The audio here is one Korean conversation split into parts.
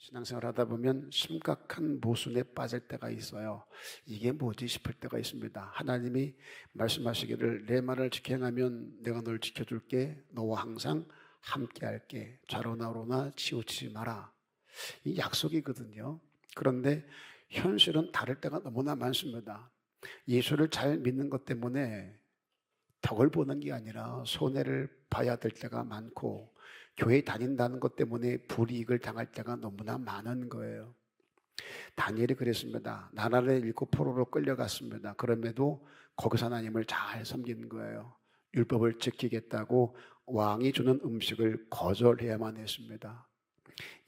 신앙생활 하다 보면 심각한 모순에 빠질 때가 있어요. 이게 뭐지 싶을 때가 있습니다. 하나님이 말씀하시기를 내 말을 지켜 행하면 내가 널 지켜줄게. 너와 항상 함께 할게. 좌로나 우로나 치우치지 마라. 이 약속이거든요. 그런데 현실은 다를 때가 너무나 많습니다. 예수를 잘 믿는 것 때문에 덕을 보는 게 아니라 손해를 봐야 될 때가 많고, 교회 다닌다는 것 때문에 불이익을 당할 때가 너무나 많은 거예요. 다니엘이 그랬습니다. 나라를 잃고 포로로 끌려갔습니다. 그럼에도 거기서 하나님을 잘 섬긴 거예요. 율법을 지키겠다고 왕이 주는 음식을 거절해야만 했습니다.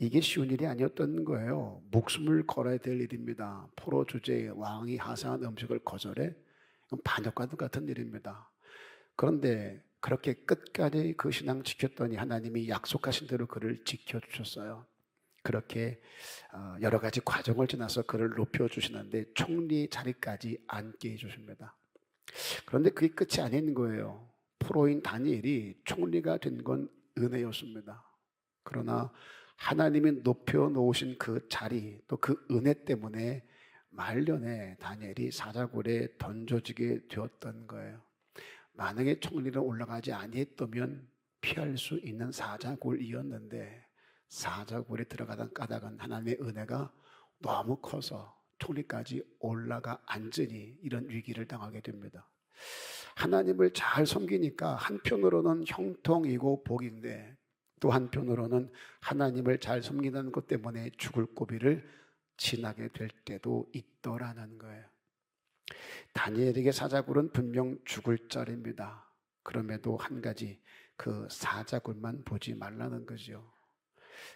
이게 쉬운 일이 아니었던 거예요. 목숨을 걸어야 될 일입니다. 포로 주제에 왕이 하사한 음식을 거절해? 이건 반역과도 같은 일입니다. 그런데 그렇게 끝까지 그 신앙 지켰더니 하나님이 약속하신 대로 그를 지켜주셨어요. 그렇게 여러 가지 과정을 지나서 그를 높여주시는데 총리 자리까지 앉게 해주십니다. 그런데 그게 끝이 아닌 거예요. 포로인 다니엘이 총리가 된 건 은혜였습니다. 그러나 하나님이 높여놓으신 그 자리, 또 그 은혜 때문에 말년에 다니엘이 사자굴에 던져지게 되었던 거예요. 만약에 총리로 올라가지 아니했다면 피할 수 있는 사자굴이었는데, 사자굴에 들어가던 까닭은 하나님의 은혜가 너무 커서 총리까지 올라가 앉으니 이런 위기를 당하게 됩니다. 하나님을 잘 섬기니까 한편으로는 형통이고 복인데, 또 한편으로는 하나님을 잘 섬기는 것 때문에 죽을 고비를 지나게 될 때도 있더라는 거예요. 다니엘에게 사자굴은 분명 죽을 자리입니다. 그럼에도 한 가지, 그 사자굴만 보지 말라는 거죠.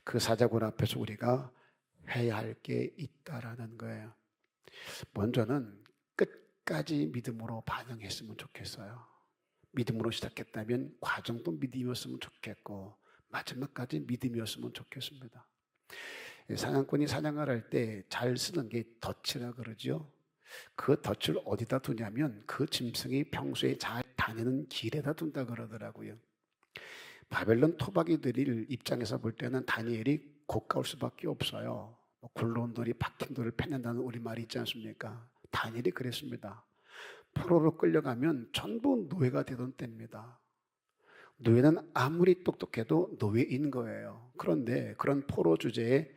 그 사자굴 앞에서 우리가 해야 할 게 있다라는 거예요. 먼저는 끝까지 믿음으로 반응했으면 좋겠어요. 믿음으로 시작했다면 과정도 믿음이었으면 좋겠고, 마지막까지 믿음이었으면 좋겠습니다. 사냥꾼이 사냥을 할 때 잘 쓰는 게 덫이라 그러죠. 그 덫을 어디다 두냐면 그 짐승이 평소에 잘 다니는 길에다 둔다 그러더라고요. 바벨론 토박이들 입장에서 볼 때는 다니엘이 고가울 수밖에 없어요. 굴러온 돌이 박힌 돌을 패낸다는 우리말이 있지 않습니까? 다니엘이 그랬습니다. 포로로 끌려가면 전부 노예가 되던 때입니다. 노예는 아무리 똑똑해도 노예인 거예요. 그런데 그런 포로 주제에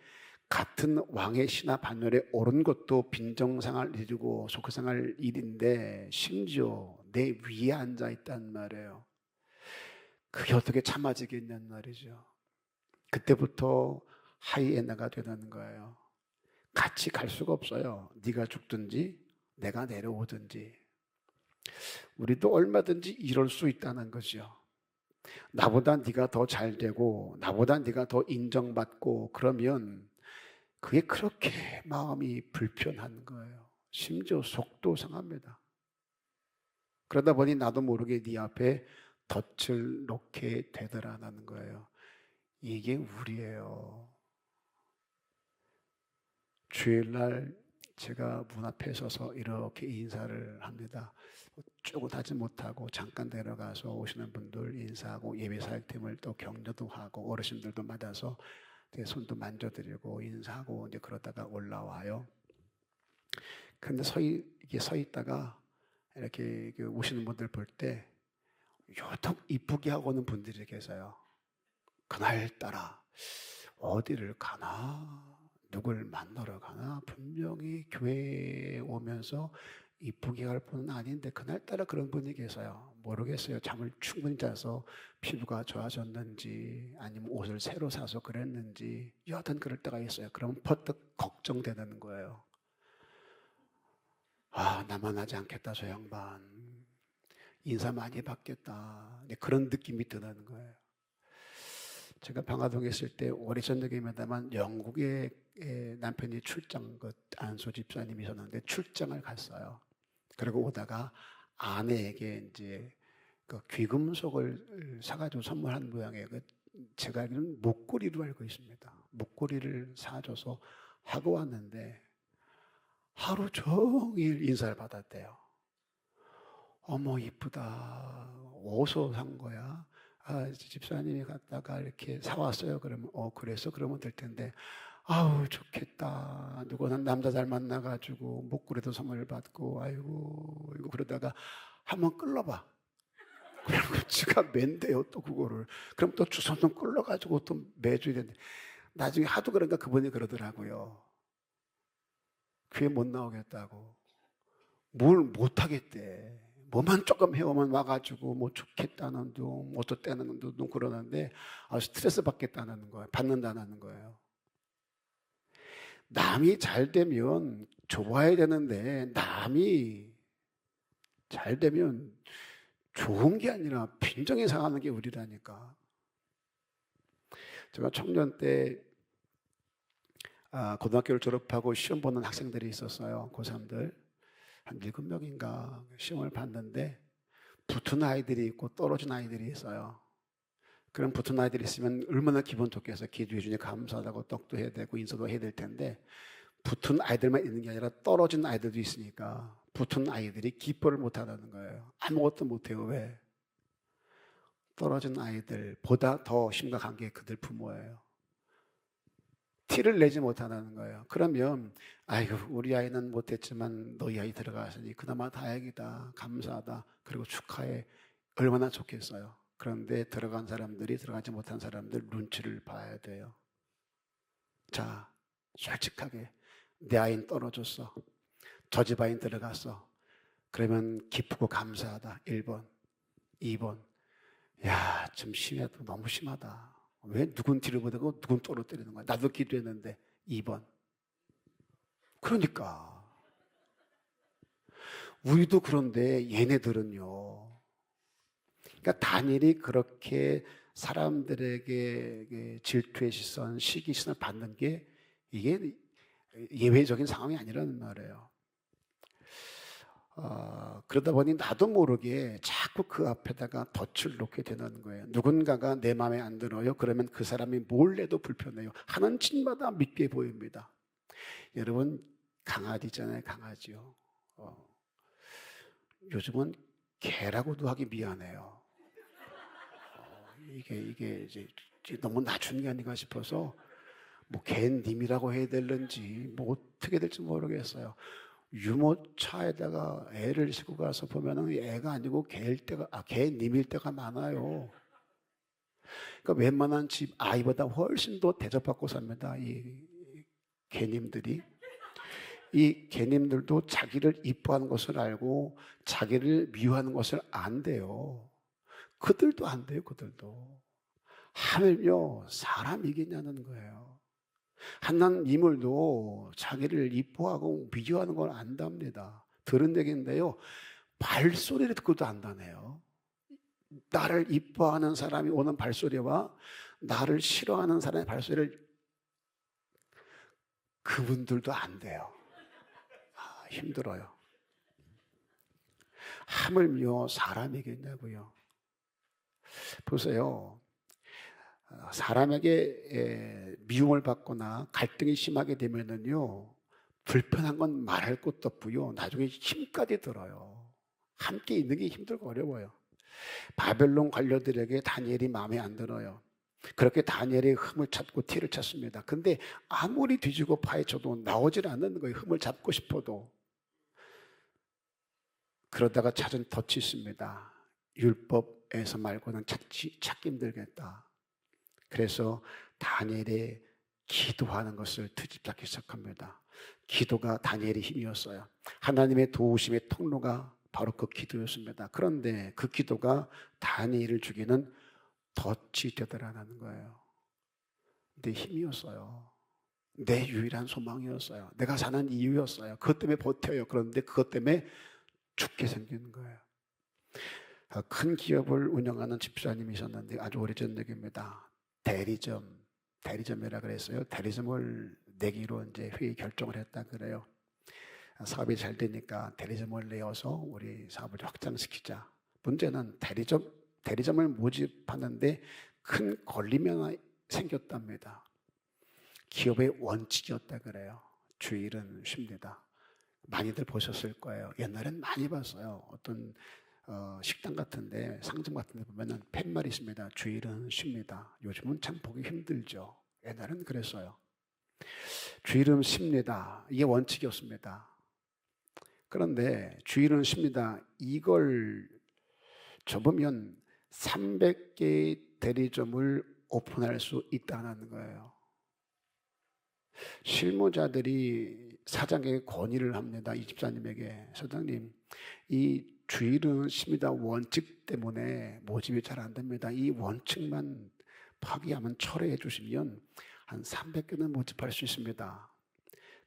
같은 왕의 신하 반열에 오른 것도 빈정상할 일이고 속상할 일인데, 심지어 내 위에 앉아 있단 말이에요. 그게 어떻게 참아지겠냐는 말이죠. 그때부터 하이에나가 되는 거예요. 같이 갈 수가 없어요. 네가 죽든지 내가 내려오든지. 우리도 얼마든지 이럴 수 있다는 거죠. 나보다 네가 더 잘 되고 나보다 네가 더 인정받고 그러면 그게 그렇게 마음이 불편한 거예요. 심지어 속도 상합니다. 그러다 보니 나도 모르게 네 앞에 덫을 놓게 되더라는 거예요. 이게 우리예요. 주일날 제가 문 앞에 서서 이렇게 인사를 합니다. 쪼긋하지 못하고 잠깐 내려가서 오시는 분들 인사하고, 예배 사역팀을 또 격려도 하고 어르신들도 맞아서 손도 만져드리고 인사하고 이제 그러다가 올라와요. 그런데 서 있다가 이렇게 오시는 분들 볼 때 유독 이쁘게 하고 오는 분들이 계세요. 그날따라 어디를 가나, 누굴 만나러 가나, 분명히 교회에 오면서 이쁘게 할 분은 아닌데 그날따라 그런 분이 계세요. 모르겠어요. 잠을 충분히 자서 피부가 좋아졌는지 아니면 옷을 새로 사서 그랬는지 여하튼 그럴 때가 있어요. 그러면 퍼뜩 걱정되는 거예요. 아, 나만 하지 않겠다 저 양반. 인사 많이 받겠다. 그런 느낌이 드는 거예요. 제가 방화동에 있을 때 오래전 얘기입니다만 영국에 남편이 출장, 안수 집사님이 있었는데 출장을 갔어요. 그리고 오다가 아내에게 이제 그 귀금속을 사가지고 선물한 모양이에요. 제가 알기로는 목걸이로 알고 있습니다. 목걸이를 사줘서 하고 왔는데 하루 종일 인사를 받았대요. 어머 이쁘다. 어디서 산 거야? 아, 집사님이 갔다가 이렇게 사왔어요. 그러면 그래서 그러면 될 텐데, 아우 좋겠다. 누구는 남자 잘 만나가지고 목걸이도 선물 받고 아이고 이거 그러다가 한번 끌러봐. 그리고 지가 맨대요 또 그거를. 그럼 또 주섬좀 끌러가지고 또 매줘야 되는데 나중에 하도 그러니까 그분이 그러더라고요. 교회 못 나오겠다고. 뭘 못하겠대. 뭐만 조금 해오면 와가지고 뭐 좋겠다는 둥, 어쩌다는 둥 그러는데 스트레스 받겠다는 거예요. 받는다는 거예요. 남이 잘 되면 좋아야 되는데 남이 잘 되면 좋은 게 아니라 빈정이 상하는 게 우리라니까. 제가 청년 때 고등학교를 졸업하고 시험 보는 학생들이 있었어요. 고3들. 한 7명인가 시험을 봤는데 붙은 아이들이 있고 떨어진 아이들이 있어요. 그럼 붙은 아이들이 있으면 얼마나 기분 좋겠어요. 기도해 주니 감사하다고 떡도 해야 되고 인사도 해야 될 텐데 붙은 아이들만 있는 게 아니라 떨어진 아이들도 있으니까 붙은 아이들이 기뻐를 못하는 거예요. 아무것도 못해요. 왜? 떨어진 아이들보다 더 심각한 게 그들 부모예요. 티를 내지 못하는 거예요. 그러면 아이고 우리 아이는 못했지만 너희 아이 들어갔으니 그나마 다행이다. 감사하다. 그리고 축하해. 얼마나 좋겠어요. 그런데 들어간 사람들이 들어가지 못한 사람들 눈치를 봐야 돼요. 자, 솔직하게 내 아이는 떨어졌어. 저 집 아이는 들어갔어. 그러면 기쁘고 감사하다. 1번. 2번. 야, 좀 심하다. 너무 심하다. 왜 누군 뒤를 보내고 누군 떨어뜨리는 거야? 나도 기도했는데. 2번. 그러니까 우리도 그런데 얘네들은요. 그러니까 다니엘이 그렇게 사람들에게 질투의 시선, 시기심을 받는 게 이게 예외적인 상황이 아니라는 말이에요. 그러다 보니 나도 모르게 자꾸 그 앞에다가 덫을 놓게 되는 거예요. 누군가가 내 마음에 안 들어요. 그러면 그 사람이 뭘 해도 불편해요. 하는 짓마다 믿게 보입니다. 여러분 강아지잖아요. 강아지요. 요즘은 개라고도 하기 미안해요. 이게 이제 너무 낮춘 게 아닌가 싶어서 뭐 개님이라고 해야 될는지 뭐 어떻게 될지 모르겠어요. 유모차에다가 애를 싣고 가서 보면은 애가 아니고 개님일 때가 많아요. 그러니까 웬만한 집 아이보다 훨씬 더 대접받고 삽니다. 이 개님들이. 이 개님들도 자기를 이뻐하는 것을 알고 자기를 미워하는 것을 안돼요. 그들도 안 돼요. 그들도. 하물며 사람이겠냐는 거예요. 한낱 인물도 자기를 이뻐하고 미워하는 걸 안답니다. 들은 얘기인데요. 발소리를 듣고도 안다네요. 나를 이뻐하는 사람이 오는 발소리와 나를 싫어하는 사람의 발소리를 그분들도 안 돼요. 힘들어요. 하물며 사람이겠냐고요. 보세요. 사람에게 미움을 받거나 갈등이 심하게 되면은요, 불편한 건 말할 것도 없고요, 나중에 힘까지 들어요. 함께 있는 게 힘들고 어려워요. 바벨론 관료들에게 다니엘이 마음에 안 들어요. 그렇게 다니엘의 흠을 찾고 티를 찾습니다. 근데 아무리 뒤지고 파헤쳐도 나오질 않는 거예요. 흠을 잡고 싶어도. 그러다가 찾은 덫이 있습니다. 율법에서 말고는 찾기 힘들겠다. 그래서 다니엘의 기도하는 것을 트집잡기 시작합니다. 기도가 다니엘의 힘이었어요. 하나님의 도우심의 통로가 바로 그 기도였습니다. 그런데 그 기도가 다니엘을 죽이는 덫이 되더라는 거예요. 내 힘이었어요. 내 유일한 소망이었어요. 내가 사는 이유였어요. 그것 때문에 버텨요. 그런데 그것 때문에 죽게 생기는 거예요. 큰 기업을 운영하는 집사님이 있었는데 아주 오래전 얘기입니다. 대리점이라 그랬어요. 대리점을 내기로 이제 회의 결정을 했다 그래요. 사업이 잘 되니까 대리점을 내어서 우리 사업을 확장시키자. 문제는 대리점을 모집하는데 큰 걸림이 하나 생겼답니다. 기업의 원칙이었다 그래요. 주일은 쉽니다. 많이들 보셨을 거예요. 옛날엔 많이 봤어요. 어떤 식당 같은데, 상점 같은데 보면은 팻말이 있습니다. 주일은 쉽니다. 요즘은 참 보기 힘들죠. 옛날엔 그랬어요. 주일은 쉽니다. 이게 원칙이었습니다. 그런데 주일은 쉽니다. 이걸 접으면 300개의 대리점을 오픈할 수 있다는 거예요. 실무자들이 사장에게 건의를 합니다. 이 집사님에게. 사장님, 이 주일은 쉽니다. 원칙 때문에 모집이 잘 안 됩니다. 이 원칙만 파기하면 철회해 주시면 한 300개는 모집할 수 있습니다.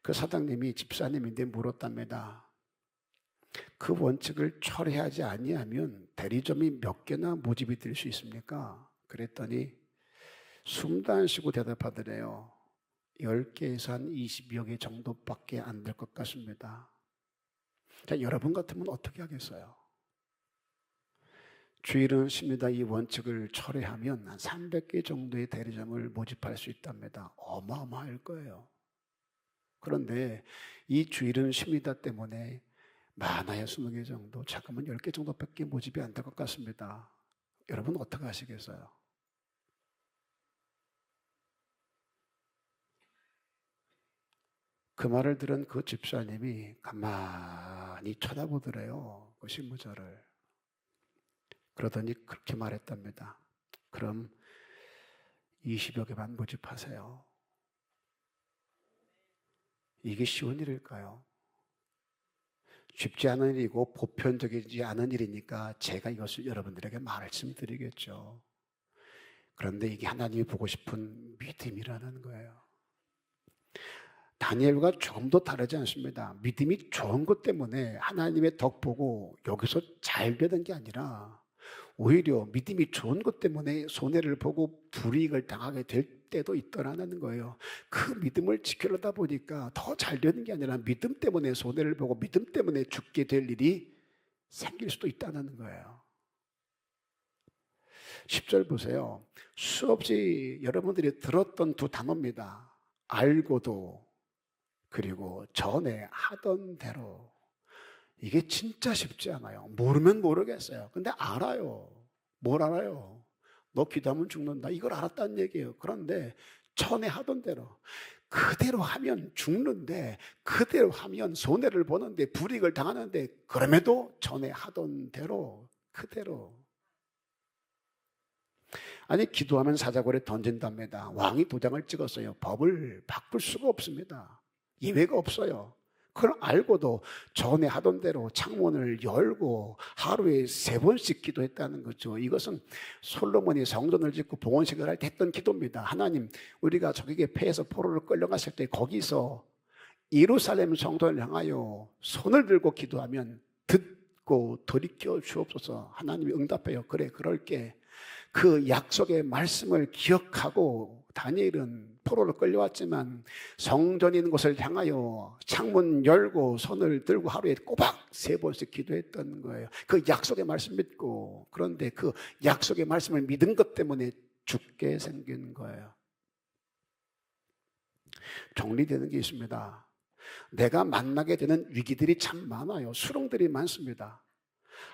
그 사장님이 집사님인데 물었답니다. 그 원칙을 철회하지 아니하면 대리점이 몇 개나 모집이 될 수 있습니까? 그랬더니 숨도 안 쉬고 대답하더래요. 10개에서 한 20여 개 정도밖에 안 될 것 같습니다. 자, 여러분 같으면 어떻게 하겠어요? 주일은 쉽니다. 이 원칙을 철회하면 한 300개 정도의 대리점을 모집할 수 있답니다. 어마어마할 거예요. 그런데 이 주일은 쉽니다 때문에 많아야 20개 정도, 잠깐만 10개 정도밖에 모집이 안 될 것 같습니다. 여러분 어떻게 하시겠어요? 그 말을 들은 그 집사님이 가만히 쳐다보더래요. 그 실무자를. 그러더니 그렇게 말했답니다. 그럼 20여 개만 모집하세요. 이게 쉬운 일일까요? 쉽지 않은 일이고 보편적이지 않은 일이니까 제가 이것을 여러분들에게 말씀드리겠죠. 그런데 이게 하나님이 보고 싶은 믿음이라는 거예요. 다니엘과 조금 더 다르지 않습니다. 믿음이 좋은 것 때문에 하나님의 덕 보고 여기서 잘 되는 게 아니라 오히려 믿음이 좋은 것 때문에 손해를 보고 불이익을 당하게 될 때도 있더라는 거예요. 그 믿음을 지키려다 보니까 더 잘 되는 게 아니라 믿음 때문에 손해를 보고 믿음 때문에 죽게 될 일이 생길 수도 있다는 거예요. 10절 보세요. 수없이 여러분들이 들었던 두 단어입니다. 알고도 그리고 전에 하던 대로. 이게 진짜 쉽지 않아요. 모르면 모르겠어요. 근데 알아요. 뭘 알아요? 너 기도하면 죽는다. 이걸 알았다는 얘기예요. 그런데 전에 하던 대로 그대로 하면 죽는데, 그대로 하면 손해를 보는데, 불이익을 당하는데, 그럼에도 전에 하던 대로 그대로. 아니, 기도하면 사자굴에 던진답니다. 왕이 도장을 찍었어요. 법을 바꿀 수가 없습니다. 예외가 없어요. 그걸 알고도 전에 하던 대로 창문을 열고 하루에 3번씩 기도했다는 거죠. 이것은 솔로몬이 성전을 짓고 봉헌식을 할 때 했던 기도입니다. 하나님, 우리가 적에게 패해서 포로로 끌려갔을 때 거기서 예루살렘 성전을 향하여 손을 들고 기도하면 듣고 돌이켜 주옵소서. 하나님이 응답해요. 그래, 그럴게. 그 약속의 말씀을 기억하고 다니엘은 포로로 끌려왔지만 성전이 있는 곳을 향하여 창문 열고 손을 들고 하루에 꼬박 3번씩 기도했던 거예요. 그 약속의 말씀 믿고. 그런데 그 약속의 말씀을 믿은 것 때문에 죽게 생긴 거예요. 정리되는 게 있습니다. 내가 만나게 되는 위기들이 참 많아요. 수렁들이 많습니다.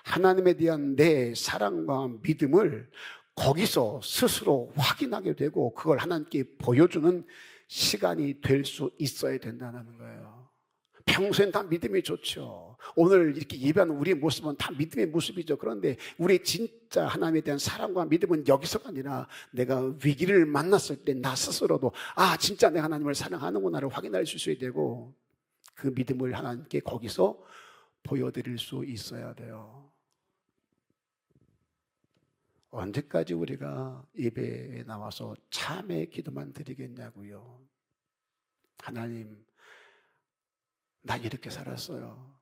하나님에 대한 내 사랑과 믿음을 거기서 스스로 확인하게 되고 그걸 하나님께 보여주는 시간이 될 수 있어야 된다는 거예요. 평소엔 다 믿음이 좋죠. 오늘 이렇게 예배하는 우리의 모습은 다 믿음의 모습이죠. 그런데 우리 진짜 하나님에 대한 사랑과 믿음은 여기서가 아니라 내가 위기를 만났을 때 나 스스로도 진짜 내가 하나님을 사랑하는구나를 확인할 수 있어야 되고, 그 믿음을 하나님께 거기서 보여드릴 수 있어야 돼요. 언제까지 우리가 예배에 나와서 참회 기도만 드리겠냐고요. 하나님, 난 이렇게 살았어요.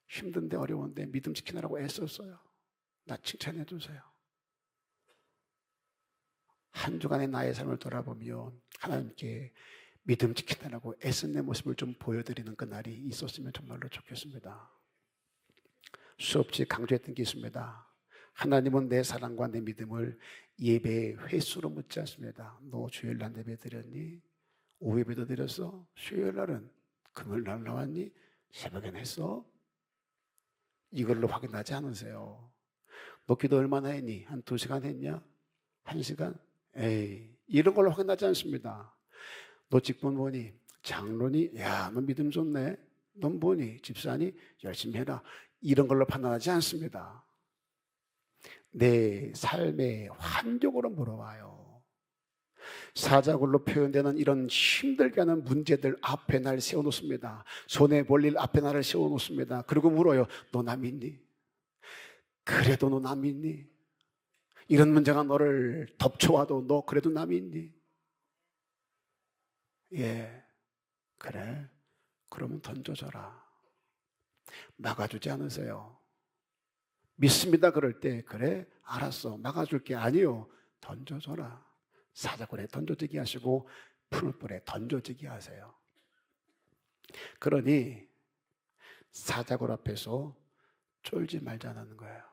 힘든데 어려운데 믿음 지키느라고 애썼어요. 나 칭찬해 주세요. 한 주간의 나의 삶을 돌아보면 하나님께 믿음 지키느라고 애쓴 내 모습을 좀 보여드리는 그날이 있었으면 정말로 좋겠습니다. 수없이 강조했던 게 있습니다. 하나님은 내 사랑과 내 믿음을 예배의 횟수로 묻지 않습니다. 너 주일날 예배 드렸니? 오후 예배도 드렸어? 수요일날은? 금요일날 나왔니? 새벽엔 했어? 이걸로 확인하지 않으세요. 너 기도 얼마나 했니? 한 2시간 했냐? 1시간? 이런 걸로 확인하지 않습니다. 너 직분 뭐니? 장로니? 야, 너 믿음 좋네. 넌 뭐니? 집사니? 열심히 해라. 이런 걸로 판단하지 않습니다. 내 삶의 환경으로 물어봐요. 사자굴로 표현되는 이런 힘들게 하는 문제들 앞에 날 세워놓습니다. 손에 볼 일 앞에 나를 세워놓습니다. 그리고 물어요. 너 나 믿니? 그래도 너 나 믿니? 이런 문제가 너를 덮쳐와도 너 그래도 나 믿니? 예, 그래. 그러면 던져줘라. 막아주지 않으세요. 믿습니다. 그럴 때 그래 알았어 막아줄게. 아니요, 던져줘라. 사자굴에 던져지게 하시고 풀불에 던져지게 하세요. 그러니 사자굴 앞에서 쫄지 말자는 거예요.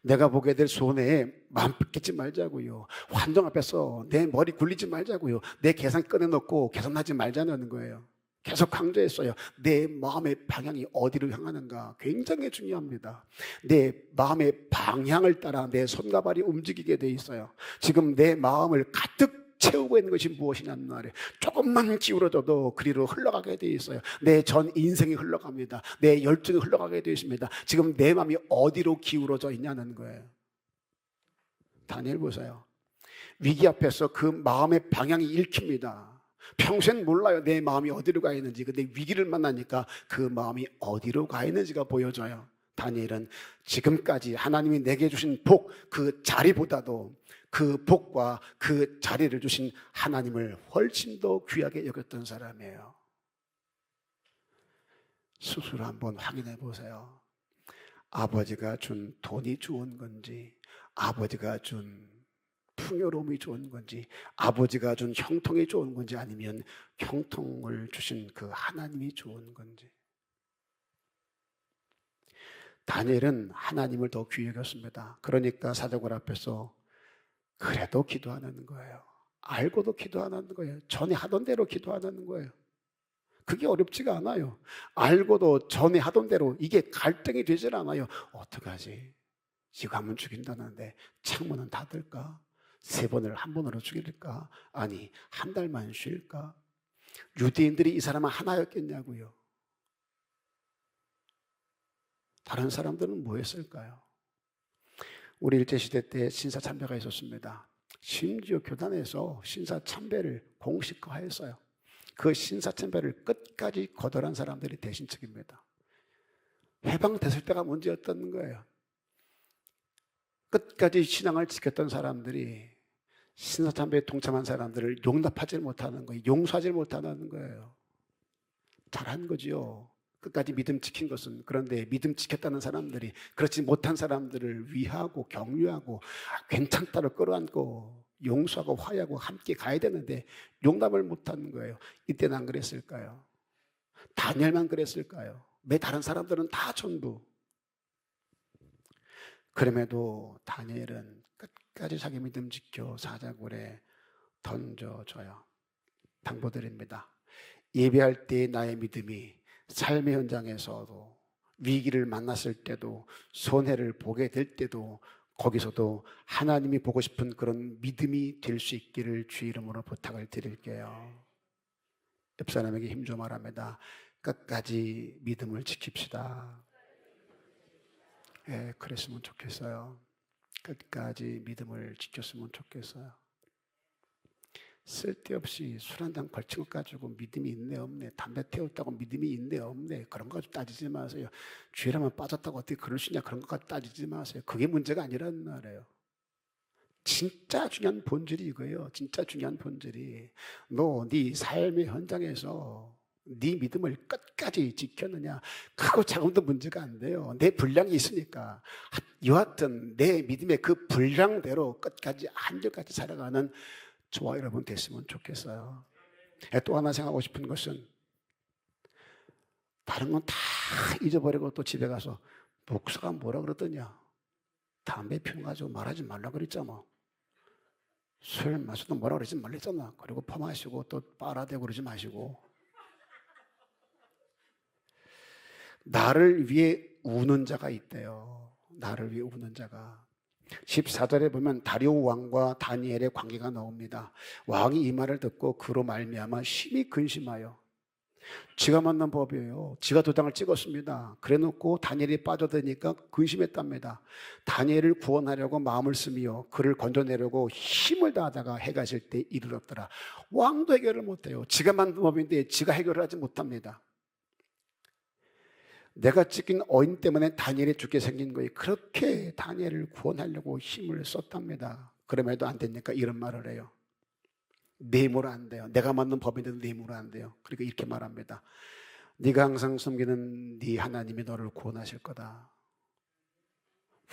내가 보게 될 손해에 마음 뺏기지 말자고요. 환경 앞에서 내 머리 굴리지 말자고요. 내 계산 꺼내놓고 계산하지 말자는 거예요. 계속 강조했어요. 내 마음의 방향이 어디로 향하는가 굉장히 중요합니다. 내 마음의 방향을 따라 내 손과 발이 움직이게 돼 있어요. 지금 내 마음을 가득 채우고 있는 것이 무엇이냐는 말이에요. 조금만 기울어져도 그리로 흘러가게 돼 있어요. 내 전 인생이 흘러갑니다. 내 열정이 흘러가게 돼 있습니다. 지금 내 마음이 어디로 기울어져 있냐는 거예요. 다니엘 보세요. 위기 앞에서 그 마음의 방향이 읽힙니다. 평소엔 몰라요. 내 마음이 어디로 가 있는지. 근데 위기를 만나니까 그 마음이 어디로 가 있는지가 보여져요. 다니엘은 지금까지 하나님이 내게 주신 복, 그 자리보다도 그 복과 그 자리를 주신 하나님을 훨씬 더 귀하게 여겼던 사람이에요. 스스로 한번 확인해 보세요. 아버지가 준 돈이 좋은 건지, 아버지가 준 풍요로움이 좋은 건지, 아버지가 준 형통이 좋은 건지, 아니면 형통을 주신 그 하나님이 좋은 건지. 다니엘은 하나님을 더 귀히 여겼습니다. 그러니까 사자굴 앞에서 그래도 기도 안 하는 거예요. 알고도 기도 안 하는 거예요. 전에 하던 대로 기도 안 하는 거예요. 그게 어렵지가 않아요. 알고도 전에 하던 대로 이게 갈등이 되질 않아요. 어떡하지? 이거 하면 죽인다는데 창문은 닫을까? 3번을 한 번으로 죽일까? 아니, 한 달만 쉴까? 유대인들이 이 사람은 하나였겠냐고요. 다른 사람들은 뭐 했을까요? 우리 일제시대 때 신사참배가 있었습니다. 심지어 교단에서 신사참배를 공식화했어요. 그 신사참배를 끝까지 거절한 사람들이 대신측입니다. 해방됐을 때가 문제였던 거예요. 끝까지 신앙을 지켰던 사람들이 신사참배에 동참한 사람들을 용납하지 못하는 거예요. 용서하지 못하는 거예요. 잘한 거지요. 끝까지 믿음 지킨 것은. 그런데 믿음 지켰다는 사람들이 그렇지 못한 사람들을 위하고 격려하고 괜찮다를 끌어안고 용서하고 화해하고 함께 가야 되는데 용납을 못하는 거예요. 이때는 안 그랬을까요? 다니엘만 그랬을까요? 왜 다른 사람들은 다 전부. 그럼에도 다니엘은 끝까지 자기 믿음 지켜 사자굴에 던져줘요. 당부드립니다. 예배할 때의 나의 믿음이 삶의 현장에서도 위기를 만났을 때도 손해를 보게 될 때도 거기서도 하나님이 보고 싶은 그런 믿음이 될 수 있기를 주 이름으로 부탁을 드릴게요. 옆 사람에게 힘 좀 말합니다. 끝까지 믿음을 지킵시다. 예, 그랬으면 좋겠어요. 끝까지 믿음을 지켰으면 좋겠어요. 쓸데없이 술 한 잔 걸친 것 가지고 믿음이 있네 없네, 담배 태웠다고 믿음이 있네 없네, 그런 거 가지고 따지지 마세요. 죄라면 빠졌다고 어떻게 그럴 수 있냐, 그런 것 가지고 따지지 마세요. 그게 문제가 아니라는 말이에요. 진짜 중요한 본질이 이거예요. 진짜 중요한 본질이 너 네 삶의 현장에서 네 믿음을 끝까지 지켰느냐, 크고 작음도 문제가 안 돼요. 내 분량이 있으니까 여하튼 내 믿음의 그 분량대로 끝까지 한결같이 살아가는 저와 여러분 됐으면 좋겠어요. 또 하나 생각하고 싶은 것은 다른 건 다 잊어버리고 또 집에 가서 목사가 뭐라 그러더냐, 담배 피운 가지고 말하지 말라 그랬잖아, 술 마셔도 뭐라 그러지 말랬잖아, 그리고 퍼마시고 또 빨아대고 그러지 마시고. 나를 위해 우는 자가 있대요. 나를 위해 우는 자가. 14절에 보면 다리오 왕과 다니엘의 관계가 나옵니다. 왕이 이 말을 듣고 그로 말미암아 심히 근심하여, 지가 만난 법이에요. 지가 도장을 찍었습니다. 그래놓고 다니엘이 빠져드니까 근심했답니다. 다니엘을 구원하려고 마음을 쓰며 그를 건져내려고 힘을 다하다가 해가 질 때 이르렀더라. 왕도 해결을 못해요. 지가 만든 법인데 지가 해결을 하지 못합니다. 내가 찍힌 어인 때문에 다니엘이 죽게 생긴 거예요. 그렇게 다니엘을 구원하려고 힘을 썼답니다. 그럼에도 안 되니까 이런 말을 해요. 내 힘으로 안 돼요. 내가 만든 법인데도 내 힘으로 안 돼요. 그러니까 이렇게 말합니다. 네가 항상 섬기는 네 하나님이 너를 구원하실 거다.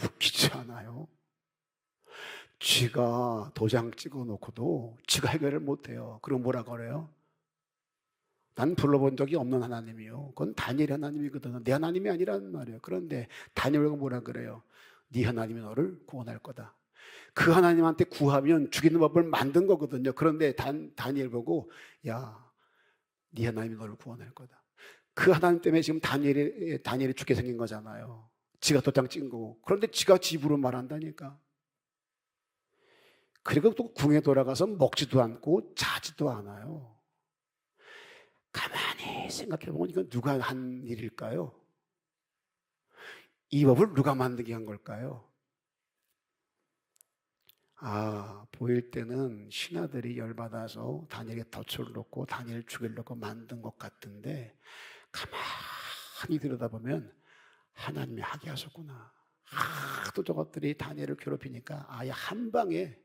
웃기지 않아요? 지가 도장 찍어놓고도 지가 해결을 못해요. 그럼 뭐라 그래요? 난 불러본 적이 없는 하나님이요. 그건 다니엘 하나님이거든요. 내 하나님이 아니라는 말이에요. 그런데 다니엘가 뭐라 그래요? 네 하나님이 너를 구원할 거다. 그 하나님한테 구하면 죽이는 법을 만든 거거든요. 그런데 다니엘 보고 야, 네 하나님이 너를 구원할 거다. 그 하나님 때문에 지금 다니엘이 죽게 생긴 거잖아요. 지가 도장 찍은 거고. 그런데 지가 집으로 말한다니까. 그리고 또 궁에 돌아가서 먹지도 않고 자지도 않아요. 가만히 생각해보면 이건 누가 한 일일까요? 이 법을 누가 만들게 한 걸까요? 보일 때는 신하들이 열받아서 다니엘에 덫을 놓고 다니엘을 죽이려고 만든 것 같은데 가만히 들여다보면 하나님이 하게 하셨구나. 하도 저것들이 다니엘을 괴롭히니까 아예 한 방에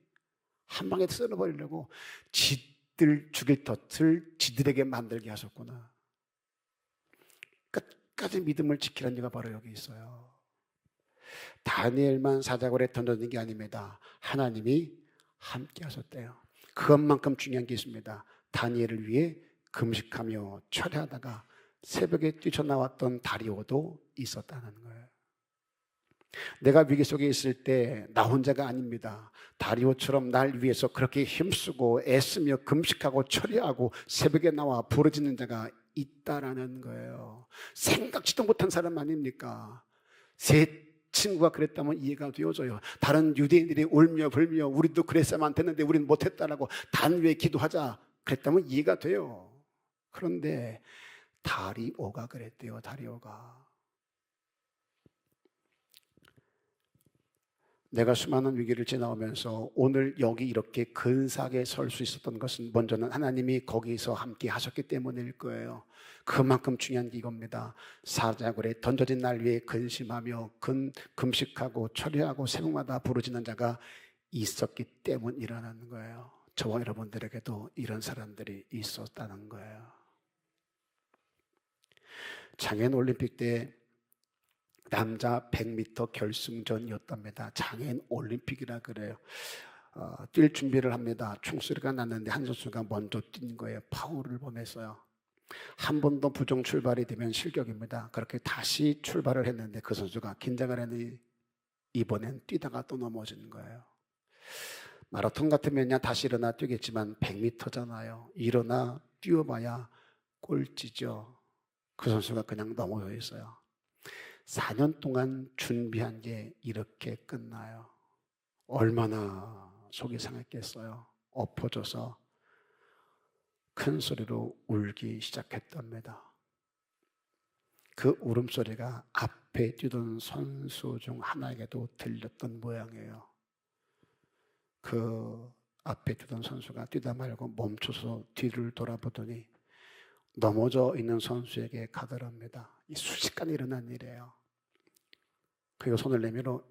썰어버리려고 지들 죽일 덫을 지들에게 만들게 하셨구나. 끝까지 믿음을 지키라는 이유가 바로 여기 있어요. 다니엘만 사자굴에 던져진 게 아닙니다. 하나님이 함께 하셨대요. 그것만큼 중요한 게 있습니다. 다니엘을 위해 금식하며 철회하다가 새벽에 뛰쳐나왔던 다리오도 있었다는 거예요. 내가 위기 속에 있을 때 나 혼자가 아닙니다. 다리오처럼 날 위해서 그렇게 힘쓰고 애쓰며 금식하고 철회하고 새벽에 나와 부르짖는 자가 있다라는 거예요. 생각지도 못한 사람 아닙니까? 제 친구가 그랬다면 이해가 되어져요. 다른 유대인들이 울며 불며 우리도 그랬으면 안 됐는데 우리는 못했다라고 단위에 기도하자 그랬다면 이해가 돼요. 그런데 다리오가 그랬대요. 다리오가. 내가 수많은 위기를 지나오면서 오늘 여기 이렇게 근사하게 설 수 있었던 것은 먼저는 하나님이 거기서 함께 하셨기 때문일 거예요. 그만큼 중요한 게 이겁니다. 사자굴에 던져진 날 위해 근심하며 금식하고 철회하고 새벽마다 부르짖는 자가 있었기 때문이라는 거예요. 저와 여러분들에게도 이런 사람들이 있었다는 거예요. 장애인 올림픽 때 남자 100m 결승전이었답니다. 장애인 올림픽이라 그래요. 뛸 준비를 합니다. 총소리가 났는데 한 선수가 먼저 뛴 거예요. 파울을 범했어요. 한 번 더 부정 출발이 되면 실격입니다. 그렇게 다시 출발을 했는데 그 선수가 긴장을 했는데 이번엔 뛰다가 또 넘어진 거예요. 마라톤 같으면 다시 일어나 뛰겠지만 100m잖아요. 일어나 뛰어봐야 꼴찌죠. 그 선수가 그냥 넘어져 있어요. 4년 동안 준비한 게 이렇게 끝나요. 얼마나 속이 상했겠어요. 엎어져서 큰 소리로 울기 시작했답니다. 그 울음소리가 앞에 뛰던 선수 중 하나에게도 들렸던 모양이에요. 그 앞에 뛰던 선수가 뛰다 말고 멈춰서 뒤를 돌아보더니 넘어져 있는 선수에게 가더랍니다. 이 순식간에 일어난 일이에요. 그리고 손을 내밀어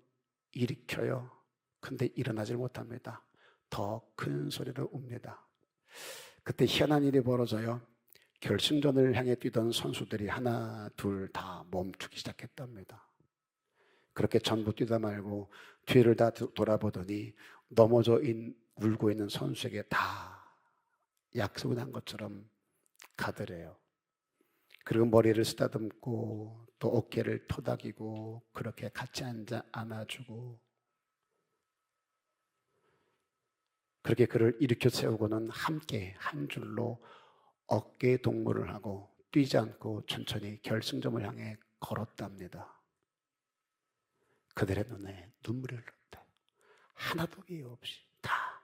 일으켜요. 근데 일어나질 못합니다. 더 큰 소리로 웁니다. 그때 희한한 일이 벌어져요. 결승전을 향해 뛰던 선수들이 하나 둘 다 멈추기 시작했답니다. 그렇게 전부 뛰다 말고 뒤를 다 돌아보더니 넘어져 울고 있는 선수에게 다 약속을 한 것처럼 가더래요. 그리고 머리를 쓰다듬고 또 어깨를 토닥이고 그렇게 같이 앉아 안아주고 그렇게 그를 일으켜 세우고는 함께 한 줄로 어깨 동무를 하고 뛰지 않고 천천히 결승점을 향해 걸었답니다. 그들의 눈에 눈물이 흘렀다. 하나도 예의 없이 다.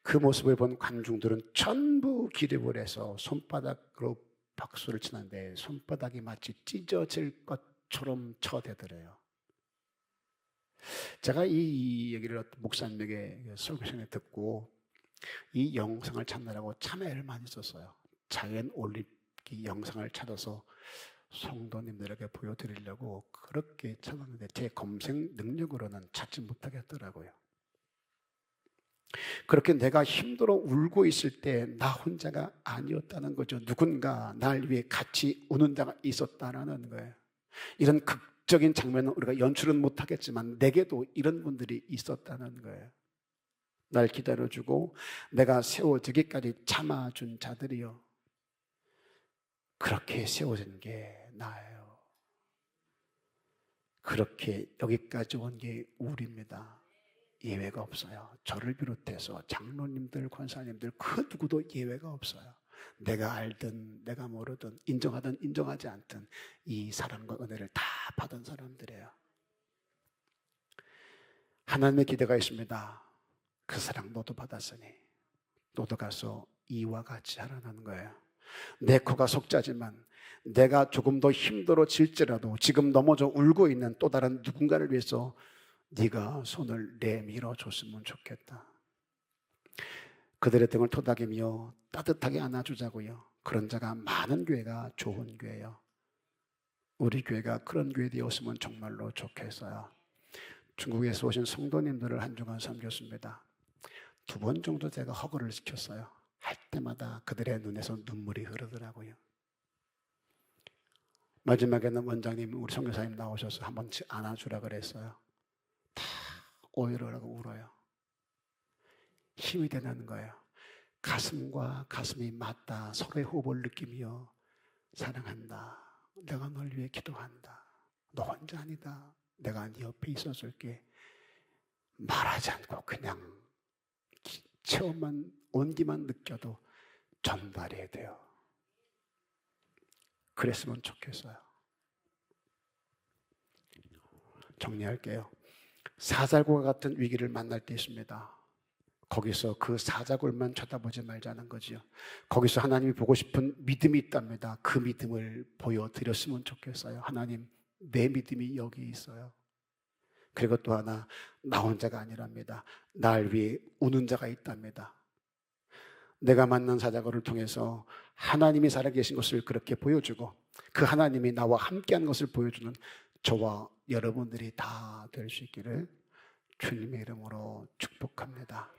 그 모습을 본 관중들은 전부 기립을 해서 손바닥으로 박수를 치는데 손바닥이 마치 찢어질 것처럼 쳐대더래요. 제가 이 얘기를 어떤 목사님에게 설교 시간에 듣고 이 영상을 찾느라고 참 애를 많이 썼어요. 자연 올림픽 영상을 찾아서 성도님들에게 보여드리려고 그렇게 찾았는데 제 검색 능력으로는 찾지 못하겠더라고요. 그렇게 내가 힘들어 울고 있을 때 나 혼자가 아니었다는 거죠. 누군가 날 위해 같이 우는 자가 있었다는 거예요. 이런 극적인 장면은 우리가 연출은 못하겠지만 내게도 이런 분들이 있었다는 거예요. 날 기다려주고 내가 세워지기까지 참아준 자들이요. 그렇게 세워진 게 나예요. 그렇게 여기까지 온 게 우리입니다. 예외가 없어요. 저를 비롯해서 장로님들, 권사님들 그 누구도 예외가 없어요. 내가 알든 내가 모르든 인정하든 인정하지 않든 이 사랑과 은혜를 다 받은 사람들이에요. 하나님의 기대가 있습니다. 그 사랑 너도 받았으니 너도 가서 이와 같이 하라는 거예요. 내 코가 속자지만 내가 조금 더 힘들어질지라도 지금 넘어져 울고 있는 또 다른 누군가를 위해서 네가 손을 내밀어 줬으면 좋겠다. 그들의 등을 토닥이며 따뜻하게 안아주자고요. 그런 자가 많은 교회가 좋은 교회예요. 우리 교회가 그런 교회 되었으면 정말로 좋겠어요. 중국에서 오신 성도님들을 한 주간 섬겼습니다. 2번 정도 제가 허거를 시켰어요. 할 때마다 그들의 눈에서 눈물이 흐르더라고요. 마지막에는 원장님, 우리 선교사님 나오셔서 한번 안아주라 그랬어요. 다 오열을 하고 울어요. 힘이 되는 거예요. 가슴과 가슴이 맞다. 서로의 호흡을 느끼며 사랑한다. 내가 널 위해 기도한다. 너 혼자 아니다. 내가 네 옆에 있어줄게. 말하지 않고 그냥 체험만, 온기만 느껴도 전달해야 돼요. 그랬으면 좋겠어요. 정리할게요. 사자굴과 같은 위기를 만날 때 있습니다. 거기서 그 사자굴만 쳐다보지 말자는 거지요. 거기서 하나님이 보고 싶은 믿음이 있답니다. 그 믿음을 보여드렸으면 좋겠어요. 하나님, 내 믿음이 여기 있어요. 그리고 또 하나, 나 혼자가 아니랍니다. 날 위해 우는 자가 있답니다. 내가 만난 사자굴을 통해서 하나님이 살아계신 것을 그렇게 보여주고 그 하나님이 나와 함께한 것을 보여주는 저와 여러분들이 다 될 수 있기를 주님의 이름으로 축복합니다.